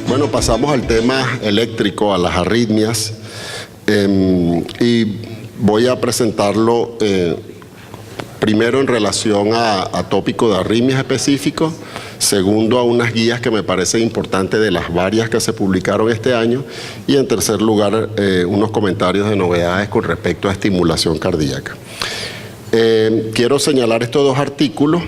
Bueno, pasamos al tema eléctrico, a las arritmias, y voy a presentarlo primero en relación a tópico de arritmias específicos, segundo a unas guías que me parecen importantes de las varias que se publicaron este año, y en tercer lugar unos comentarios de novedades con respecto a estimulación cardíaca. Quiero señalar estos dos artículos,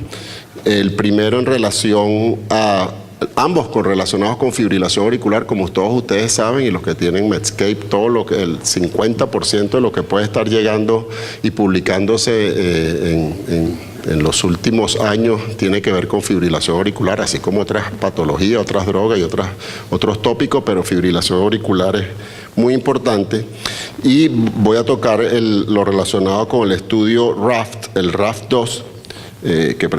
el primero en relación a ambos correlacionados con fibrilación auricular, como todos ustedes saben, y los que tienen Medscape, todo lo que el 50% de lo que puede estar llegando y publicándose en los últimos años tiene que ver con fibrilación auricular, así como otras patologías, otras drogas y otros tópicos, pero fibrilación auricular es muy importante. Y voy a tocar lo relacionado con el estudio RAFT, el RAFT-2, que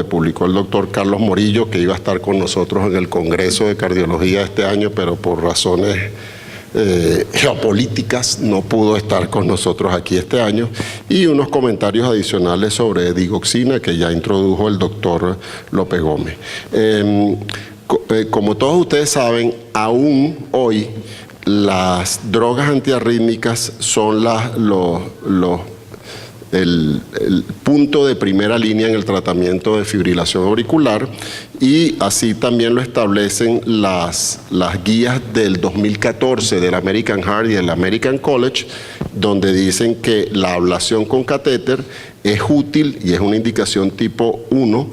publicó el doctor Carlos Morillo, que iba a estar con nosotros en el Congreso de Cardiología este año, pero por razones geopolíticas no pudo estar con nosotros aquí este año, y unos comentarios adicionales sobre digoxina que ya introdujo el doctor López Gómez. Como todos ustedes saben, aún hoy las drogas antiarrítmicas son el punto de primera línea en el tratamiento de fibrilación auricular, y así también lo establecen las guías del 2014 del American Heart y del American College, donde dicen que la ablación con catéter es útil y es una indicación tipo 1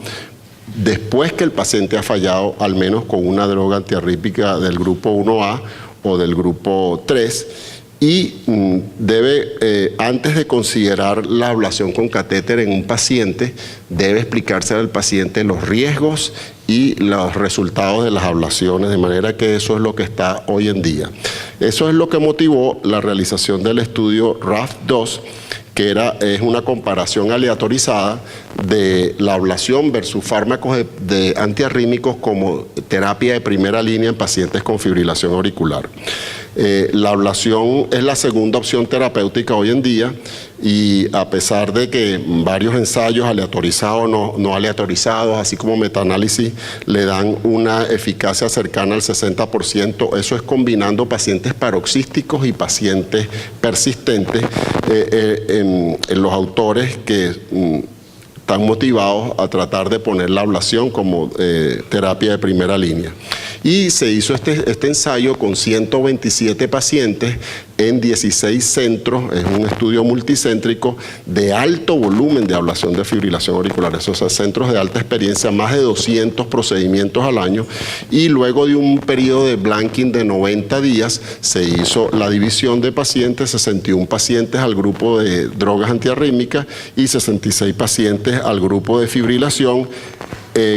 después que el paciente ha fallado al menos con una droga antiarrítmica del grupo 1A o del grupo 3, y debe, antes de considerar la ablación con catéter en un paciente, debe explicarse al paciente los riesgos y los resultados de las ablaciones, de manera que eso es lo que está hoy en día. Eso es lo que motivó la realización del estudio RAFT-2, que es una comparación aleatorizada de la ablación versus fármacos de antiarrítmicos como terapia de primera línea en pacientes con fibrilación auricular. La ablación es la segunda opción terapéutica hoy en día, y a pesar de que varios ensayos aleatorizados, no aleatorizados, así como metaanálisis, le dan una eficacia cercana al 60%, eso es combinando pacientes paroxísticos y pacientes persistentes, en los autores que están motivados a tratar de poner la ablación como terapia de primera línea. Y se hizo este ensayo con 127 pacientes en 16 centros, es un estudio multicéntrico de alto volumen de ablación de fibrilación auricular, esos centros de alta experiencia, más de 200 procedimientos al año, y luego de un periodo de blanking de 90 días se hizo la división de pacientes, 61 pacientes al grupo de drogas antiarrítmicas y 66 pacientes al grupo de fibrilación,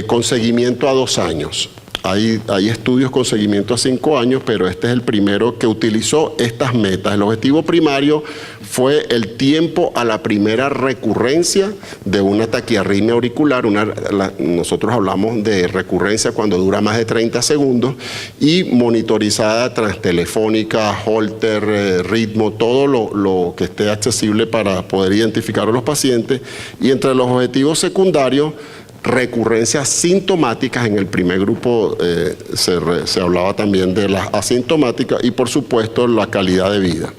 con seguimiento a 2 años. Hay estudios con seguimiento a 5 años, pero este es el primero que utilizó estas metas. El objetivo primario fue el tiempo a la primera recurrencia de una taquiarritmia auricular. Nosotros hablamos de recurrencia cuando dura más de 30 segundos, y monitorizada transtelefónica, Holter, ritmo, todo lo que esté accesible para poder identificar a los pacientes. Y entre los objetivos secundarios, recurrencias sintomáticas. En el primer grupo se hablaba también de las asintomáticas, y por supuesto la calidad de vida.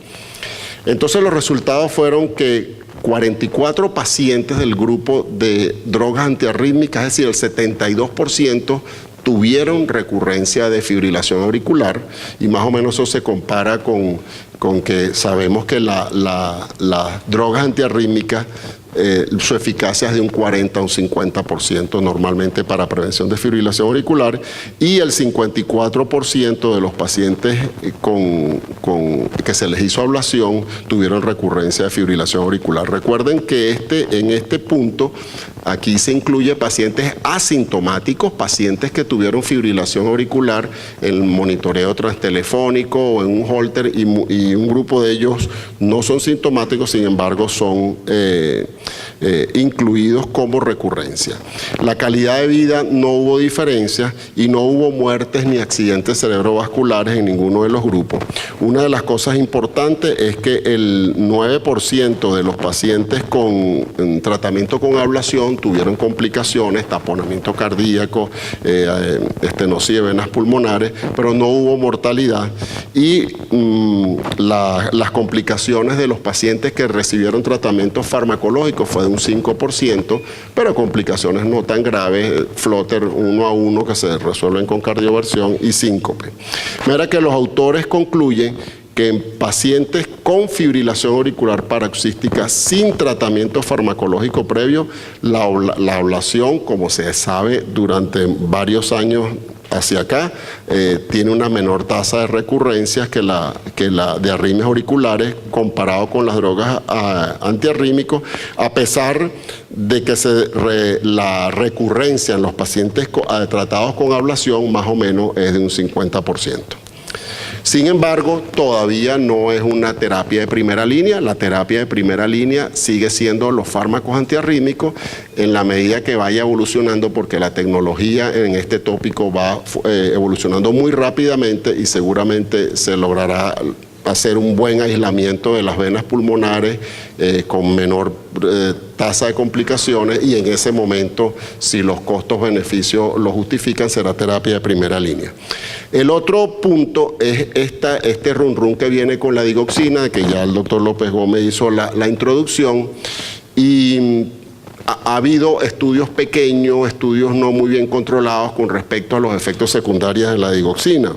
Entonces los resultados fueron que 44 pacientes del grupo de drogas antiarrítmicas, es decir, el 72%, tuvieron recurrencia de fibrilación auricular, y más o menos eso se compara con que sabemos que las drogas antiarrítmicas, su eficacia es de un 40 a un 50% normalmente para prevención de fibrilación auricular, y el 54% de los pacientes que se les hizo ablación tuvieron recurrencia de fibrilación auricular. Recuerden que en este punto Aquí se incluye pacientes asintomáticos, pacientes que tuvieron fibrilación auricular en monitoreo transtelefónico o en un holter, y un grupo de ellos no son sintomáticos, sin embargo son incluidos como recurrencia. La calidad de vida no hubo diferencia y no hubo muertes ni accidentes cerebrovasculares en ninguno de los grupos. Una de las cosas importantes es que el 9% de los pacientes con tratamiento con ablación tuvieron complicaciones, taponamiento cardíaco, estenosis de venas pulmonares, pero no hubo mortalidad. Y las complicaciones de los pacientes que recibieron tratamiento farmacológico fue de un 5%, pero complicaciones no tan graves, flutter 1 a 1 que se resuelven con cardioversión y síncope. Mira que los autores concluyen que en pacientes con fibrilación auricular paroxística sin tratamiento farmacológico previo, la ablación, como se sabe durante varios años hacia acá, tiene una menor tasa de recurrencias que la de arritmias auriculares comparado con las drogas antiarrítmicos, a pesar de que la recurrencia en los pacientes tratados con ablación más o menos es de un 50%. Sin embargo, todavía no es una terapia de primera línea. La terapia de primera línea sigue siendo los fármacos antiarrítmicos en la medida que vaya evolucionando, porque la tecnología en este tópico va evolucionando muy rápidamente y seguramente se logrará hacer un buen aislamiento de las venas pulmonares con menor tasa de complicaciones, y en ese momento, si los costos-beneficios lo justifican, será terapia de primera línea. El otro punto es este run que viene con la digoxina, de que ya el doctor López Gómez hizo la introducción, y ha habido estudios pequeños, estudios no muy bien controlados con respecto a los efectos secundarios de la digoxina.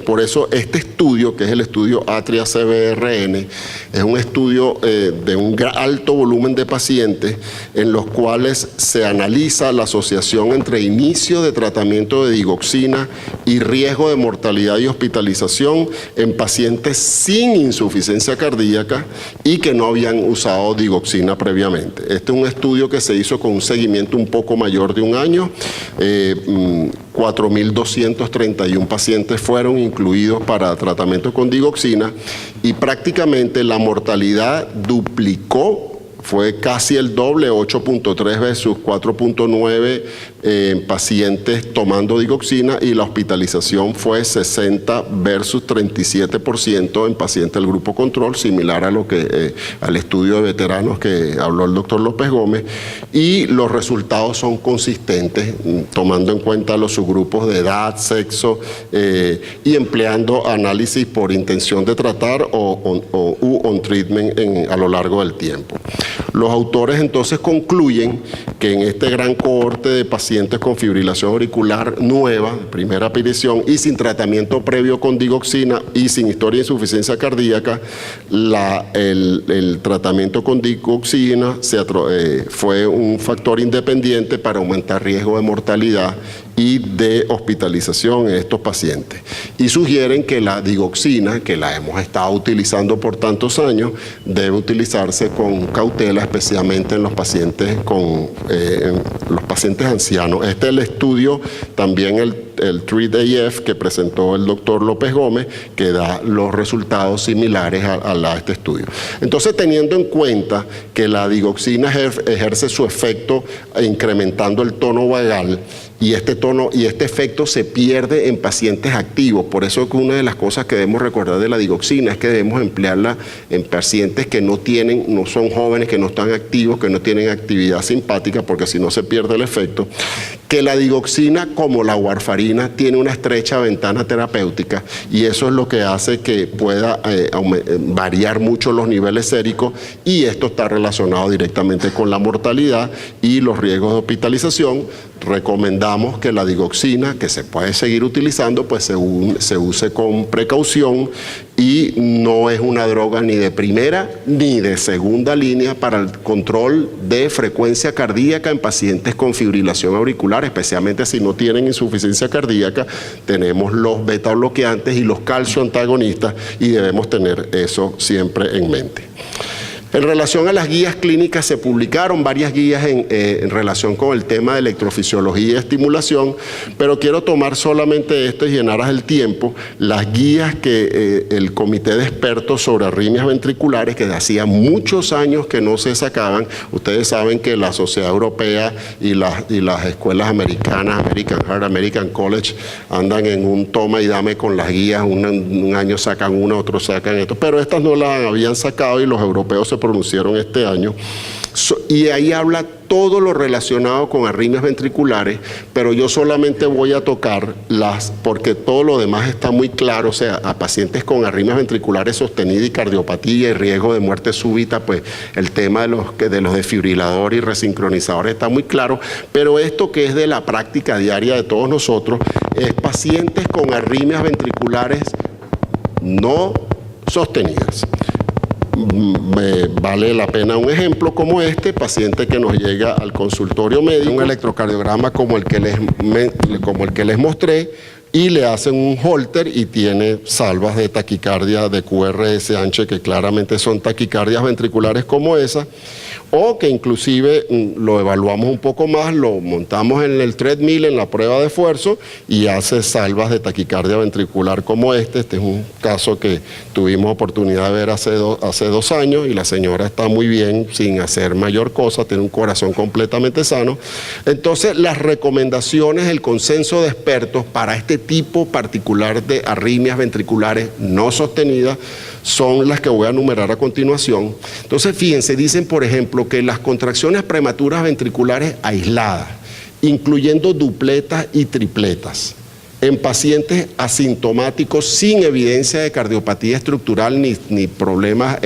Por eso este estudio, que es el estudio Atria-CBRN, es un estudio de un alto volumen de pacientes en los cuales se analiza la asociación entre inicio de tratamiento de digoxina y riesgo de mortalidad y hospitalización en pacientes sin insuficiencia cardíaca y que no habían usado digoxina previamente. Este es un estudio que se hizo con un seguimiento un poco mayor de un año. 4.231 pacientes fueron incluidos para tratamiento con digoxina y prácticamente la mortalidad duplicó, fue casi el doble, 8.3 versus 4.9 en pacientes tomando digoxina, y la hospitalización fue 60 versus 37% en pacientes del grupo control, similar a lo que al estudio de veteranos que habló el doctor López Gómez, y los resultados son consistentes tomando en cuenta los subgrupos de edad, sexo y empleando análisis por intención de tratar o on treatment a lo largo del tiempo. Los autores entonces concluyen que en este gran cohorte de pacientes con fibrilación auricular nueva, primera aparición y sin tratamiento previo con digoxina y sin historia de insuficiencia cardíaca, el tratamiento con digoxina fue un factor independiente para aumentar riesgo de mortalidad y de hospitalización en estos pacientes. Y sugieren que la digoxina, que la hemos estado utilizando por tantos años, debe utilizarse con cautela, especialmente en los pacientes ancianos. Este es el estudio, también el TREAT-AF que presentó el doctor López Gómez, que da los resultados similares a este estudio. Entonces, teniendo en cuenta que la digoxina ejerce su efecto incrementando el tono vagal, y este efecto se pierde en pacientes activos. Por eso que una de las cosas que debemos recordar de la digoxina es que debemos emplearla en pacientes que no son jóvenes, que no están activos, que no tienen actividad simpática, porque si no se pierde el efecto. Que la digoxina, como la warfarina, tiene una estrecha ventana terapéutica, y eso es lo que hace que pueda variar mucho los niveles séricos, y esto está relacionado directamente con la mortalidad y los riesgos de hospitalización. Recomendamos que la digoxina, que se puede seguir utilizando, pues se use con precaución, y no es una droga ni de primera ni de segunda línea para el control de frecuencia cardíaca en pacientes con fibrilación auricular, especialmente si no tienen insuficiencia cardíaca. Tenemos los beta bloqueantes y los calcio antagonistas, y debemos tener eso siempre en mente. En relación a las guías clínicas, se publicaron varias guías en relación con el tema de electrofisiología y estimulación, pero quiero tomar solamente esto y en aras del tiempo, las guías que el Comité de Expertos sobre Arritmias Ventriculares, que hacía muchos años que no se sacaban. Ustedes saben que la Sociedad Europea y las escuelas americanas, American Heart, American College, andan en un toma y dame con las guías, un año sacan una, otro sacan esto, pero estas no las habían sacado y los europeos se pronunciaron este año. Y ahí habla todo lo relacionado con arritmias ventriculares, pero yo solamente voy a tocar porque todo lo demás está muy claro. O sea, a pacientes con arritmias ventriculares sostenidas y cardiopatía y riesgo de muerte súbita, pues el tema de los desfibriladores y resincronizadores está muy claro, pero esto que es de la práctica diaria de todos nosotros, es pacientes con arritmias ventriculares no sostenidas. Vale la pena un ejemplo como este, paciente que nos llega al consultorio médico, un electrocardiograma como el que les mostré, y le hacen un Holter y tiene salvas de taquicardia de QRS-H, que claramente son taquicardias ventriculares como esa, o que inclusive lo evaluamos un poco más, lo montamos en el treadmill, en la prueba de esfuerzo, y hace salvas de taquicardia ventricular como este. Este es un caso que tuvimos oportunidad de ver hace 2 años, y la señora está muy bien, sin hacer mayor cosa, tiene un corazón completamente sano. Entonces, las recomendaciones, el consenso de expertos para este tipo particular de arritmias ventriculares no sostenidas son las que voy a enumerar a continuación. Entonces, fíjense, dicen, por ejemplo, que las contracciones prematuras ventriculares aisladas, incluyendo dupletas y tripletas, en pacientes asintomáticos sin evidencia de cardiopatía estructural ni problemas,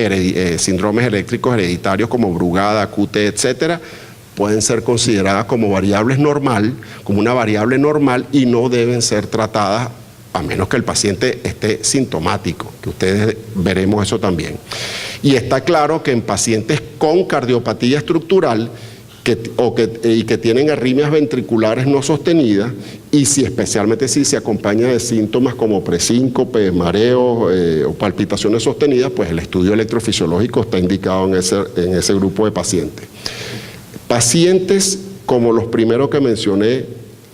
síndromes eléctricos hereditarios como Brugada, QT, etcétera, pueden ser consideradas como variables normal, como una variable normal, y no deben ser tratadas a menos que el paciente esté sintomático, que ustedes veremos eso también. Y está claro que en pacientes con cardiopatía estructural y que tienen arritmias ventriculares no sostenidas, y especialmente si se acompaña de síntomas como presíncope, mareos o palpitaciones sostenidas, pues el estudio electrofisiológico está indicado en ese grupo de pacientes. Pacientes como los primeros que mencioné,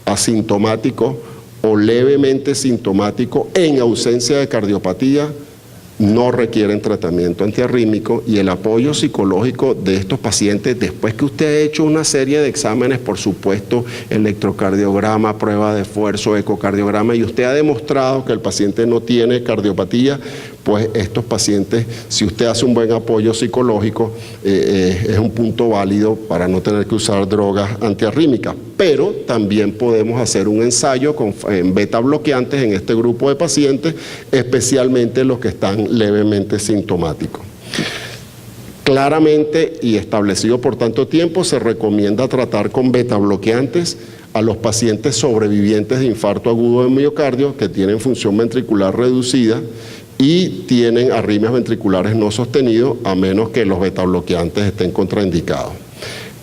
asintomáticos o levemente sintomáticos en ausencia de cardiopatía, no requieren tratamiento antiarrítmico, y el apoyo psicológico de estos pacientes, después que usted ha hecho una serie de exámenes, por supuesto, electrocardiograma, prueba de esfuerzo, ecocardiograma, y usted ha demostrado que el paciente no tiene cardiopatía, pues estos pacientes, si usted hace un buen apoyo psicológico, es un punto válido para no tener que usar drogas antiarrítmicas. Pero también podemos hacer un ensayo en beta bloqueantes en este grupo de pacientes, especialmente los que están levemente sintomáticos. Claramente y establecido por tanto tiempo, se recomienda tratar con beta bloqueantes a los pacientes sobrevivientes de infarto agudo de miocardio que tienen función ventricular reducida y tienen arritmias ventriculares no sostenidos, a menos que los betabloqueantes estén contraindicados.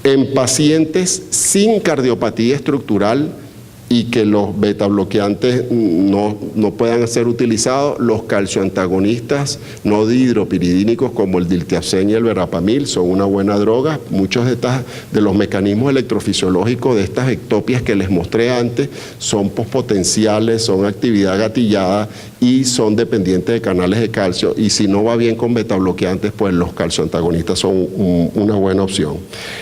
En pacientes sin cardiopatía estructural y que los betabloqueantes no puedan ser utilizados, los calcioantagonistas no dihidropiridínicos como el diltiazem y el verapamil son una buena droga. Muchos de los mecanismos electrofisiológicos de estas ectopias que les mostré antes son pospotenciales, son actividad gatillada y son dependientes de canales de calcio, y si no va bien con betabloqueantes, pues los calcioantagonistas son una buena opción.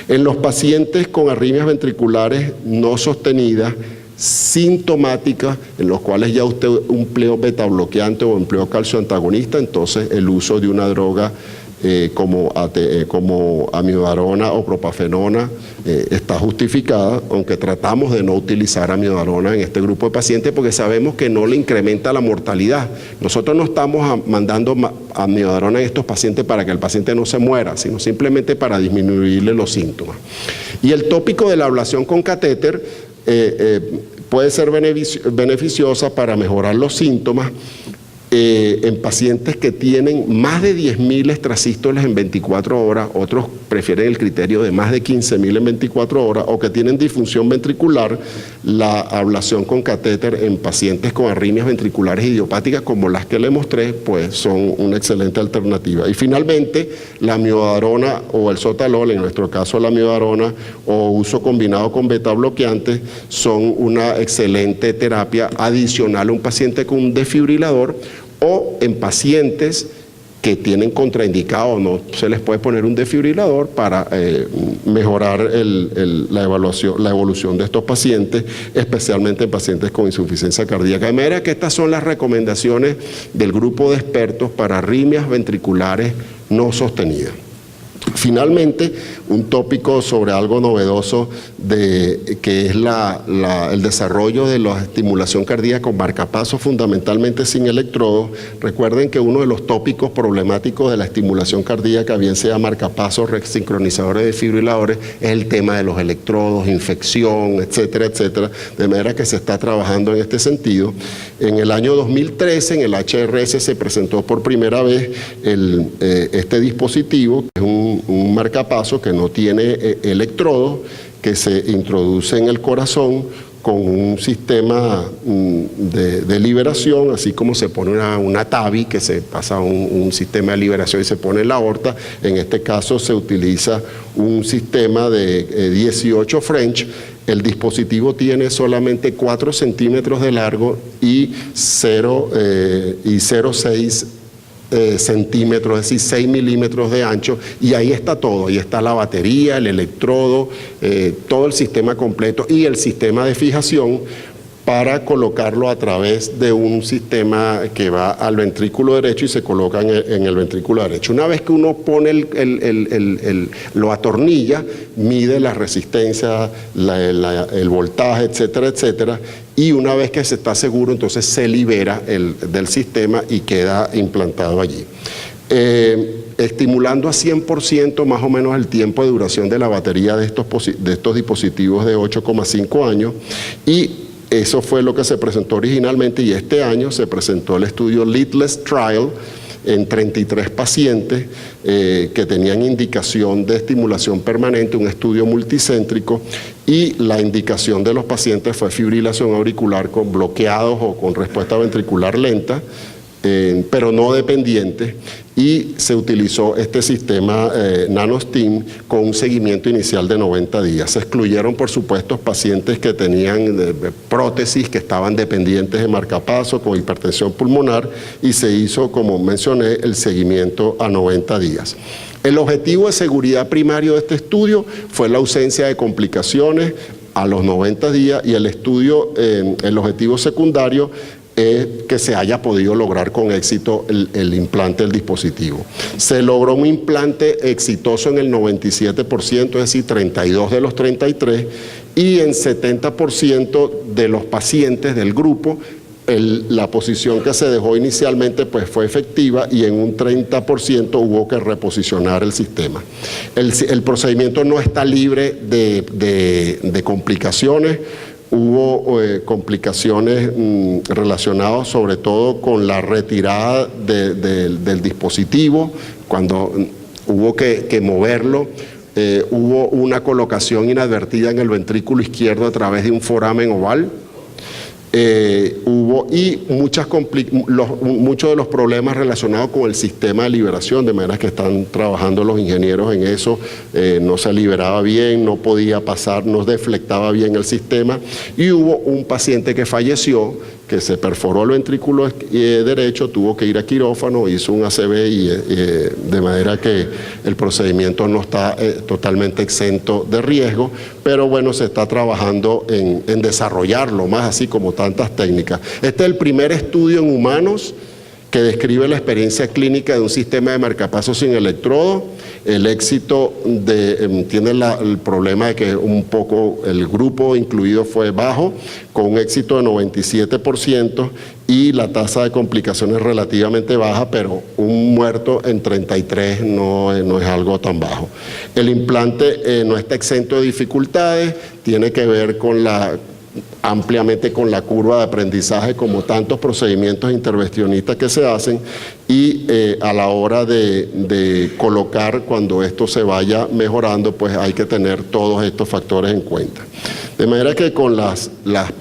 En los pacientes con arritmias ventriculares no sostenidas, sintomáticas, en los cuales ya usted empleó betabloqueante o empleó calcioantagonista, entonces el uso de una droga como amiodarona o propafenona está justificada, aunque tratamos de no utilizar amiodarona en este grupo de pacientes porque sabemos que no le incrementa la mortalidad. Nosotros no estamos mandando amiodarona en estos pacientes para que el paciente no se muera, sino simplemente para disminuirle los síntomas. Y el tópico de la ablación con catéter puede ser beneficiosa para mejorar los síntomas, en pacientes que tienen más de 10.000 extrasístoles en 24 horas, otros prefieren el criterio de más de 15.000 en 24 horas, o que tienen disfunción ventricular, la ablación con catéter en pacientes con arritmias ventriculares idiopáticas como las que le mostré, pues son una excelente alternativa. Y finalmente, la miodarona o el sotalol, en nuestro caso la miodarona, o uso combinado con beta bloqueantes, son una excelente terapia adicional a un paciente con un desfibrilador, o en pacientes que tienen contraindicado, no se les puede poner un desfibrilador para mejorar la evolución de estos pacientes, especialmente en pacientes con insuficiencia cardíaca. De manera que estas son las recomendaciones del grupo de expertos para arritmias ventriculares no sostenidas. Finalmente, un tópico sobre algo novedoso que es el desarrollo de la estimulación cardíaca con marcapasos, fundamentalmente sin electrodos. Recuerden que uno de los tópicos problemáticos de la estimulación cardíaca, bien sea marcapasos, sincronizadores, desfibriladores, es el tema de los electrodos, infección, etcétera, etcétera. De manera que se está trabajando en este sentido. En el año 2013, en el HRS, se presentó por primera vez este dispositivo, que es un marcapaso que no tiene electrodos, que se introduce en el corazón con un sistema de liberación, así como se pone una TAVI, que se pasa un sistema de liberación y se pone en la aorta. En este caso se utiliza un sistema de 18 French. El dispositivo tiene solamente 4 centímetros de largo y 0,6 centímetros, es decir, 6 milímetros de ancho, y ahí está todo, ahí está la batería, el electrodo, todo el sistema completo y el sistema de fijación para colocarlo a través de un sistema que va al ventrículo derecho y se coloca en el ventrículo derecho. Una vez que uno pone lo atornilla, mide la resistencia, el voltaje, etcétera, etcétera, y una vez que se está seguro, entonces se libera del sistema y queda implantado allí. Estimulando a 100% más o menos el tiempo de duración de la batería de estos dispositivos de 8,5 años, y eso fue lo que se presentó originalmente, y este año se presentó el estudio Leadless Trial en 33 pacientes que tenían indicación de estimulación permanente, un estudio multicéntrico, y la indicación de los pacientes fue fibrilación auricular con bloqueados o con respuesta ventricular lenta, pero no dependiente, y se utilizó este sistema NanoStim con un seguimiento inicial de 90 días. Se excluyeron, por supuesto, pacientes que tenían prótesis, que estaban dependientes de marcapaso, con hipertensión pulmonar, y se hizo, como mencioné, el seguimiento a 90 días. El objetivo de seguridad primario de este estudio fue la ausencia de complicaciones a los 90 días, y el objetivo secundario es que se haya podido lograr con éxito el implante del dispositivo. Se logró un implante exitoso en el 97%, es decir, 32 de los 33, y en 70% de los pacientes del grupo la posición que se dejó inicialmente pues fue efectiva, y en un 30% hubo que reposicionar el sistema. El procedimiento no está libre de complicaciones. Hubo complicaciones relacionadas sobre todo con la retirada del dispositivo, cuando hubo que moverlo. Hubo una colocación inadvertida en el ventrículo izquierdo a través de un foramen oval. Muchos de los problemas relacionados con el sistema de liberación, de manera que están trabajando los ingenieros en eso. No se liberaba bien, no podía pasar, no deflectaba bien el sistema, y hubo un paciente que falleció, que se perforó el ventrículo derecho, tuvo que ir a quirófano, hizo un ACV, y de manera que el procedimiento no está totalmente exento de riesgo, pero bueno, se está trabajando en desarrollarlo más, así como tantas técnicas. Este es el primer estudio en humanos que describe la experiencia clínica de un sistema de marcapasos sin electrodo. El éxito tiene el problema de que un poco el grupo incluido fue bajo, con un éxito de 97%, y la tasa de complicaciones relativamente baja, pero un muerto en 33 no es algo tan bajo. El implante no está exento de dificultades, tiene que ver con ampliamente con la curva de aprendizaje, como tantos procedimientos intervencionistas que se hacen, y a la hora de colocar, cuando esto se vaya mejorando, pues hay que tener todos estos factores en cuenta. De manera que con las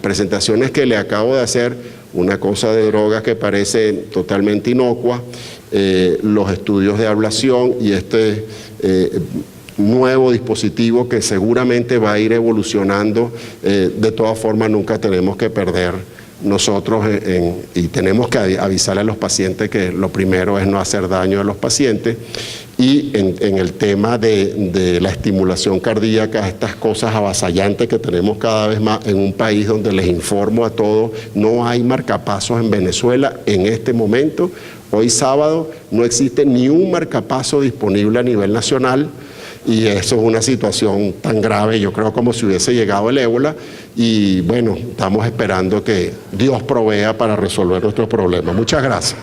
presentaciones que le acabo de hacer, una cosa de drogas que parece totalmente inocua, los estudios de ablación y este nuevo dispositivo que seguramente va a ir evolucionando, de todas formas nunca tenemos que perder nosotros y tenemos que avisarle a los pacientes que lo primero es no hacer daño a los pacientes. Y en el tema de la estimulación cardíaca, estas cosas avasallantes que tenemos cada vez más en un país donde les informo a todos, no hay marcapasos en Venezuela en este momento. Hoy sábado no existe ni un marcapaso disponible a nivel nacional, y eso es una situación tan grave, yo creo, como si hubiese llegado el ébola, y bueno, estamos esperando que Dios provea para resolver nuestros problemas. Muchas gracias.